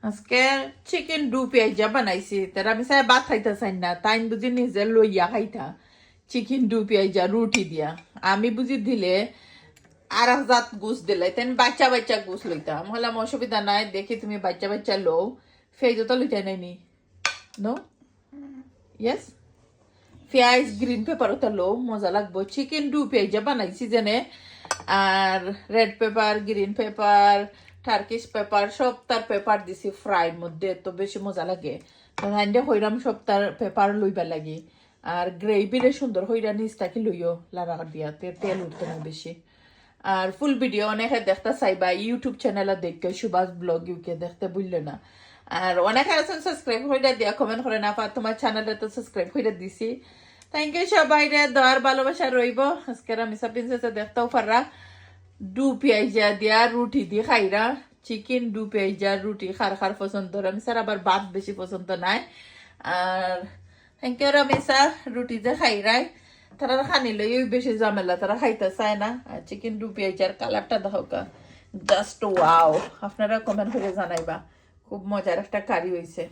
আজকে চিকেন ডু পেঁয়াজা বানাইছি তার আমি চাই ভাত খাইতে চাই না তাই বুঝি নিজে লইয়া খাইতা চিকেন ডু পেঁয়াজা রুটি দিয়া আমি বুঝি দিলে আর এক জাত গুছ দিলে তাই বাচ্চা বাচ্চা গুছ লইতাম হলাম অসুবিধা নাই দেখি তুমি বাচ্চা বাচ্চা লো ফেজও তো লইতে নাইনি নো ইয়েস পেঁয়াজ গ্রিন পেপারও তো লো মজা লাগবো চিকেন ডু পেঁয়াজা বানাইছি যেনে আর red pepper green pepper Turkish pepper সব তার পেপার দিছি ফ্রাইর মধ্যে তো বেশি মজা লাগে হাইন্ডে হইরাম সব তার পেপার লইবা লাগে আর গ্রেভিরে সুন্দর হইরা নিচটাকে লইও লাড়া দিয়া তেল উঠতে না বেশি আর ফুল ভিডিও অনেকে দেখতে চাইবা ইউটিউব চ্যানেলে দেখতে সুভাষ ব্লগ ইউকে দেখতে বুঝলে না আর অনেকে আছেন সাবস্ক্রাইব হইরা দিয়া কমেন্ট করে না তোমার চ্যানেলে তো সাবস্ক্রাইব হইরা দিছি থ্যাংক ইউ সবাই রে দোয়ার ভালোবাসা রইব আজকের আমি প্রিন্সেসে দেখতেও পাররা ডু পেঁয়াজা দিয়া রুটি দিয়ে খাইরা চিকেন ডু পেঁয়াজা রুটি খার খার পছন্দ আমি স্যার আবার ভাত বেশি পছন্দ নাই আর থ্যাংক ইউ রমিসা রুটি যে খাইরাই তারা খানি লই বেশি ঝামেলা তারা খাইতে চায় না আর চিকেন ডু পেঁয়াজার কালারটা দেখো কা জাস্ট ওয়াও আপনারা কমেন্ট করে জানাইবা খুব মজার একটা কারি হয়েছে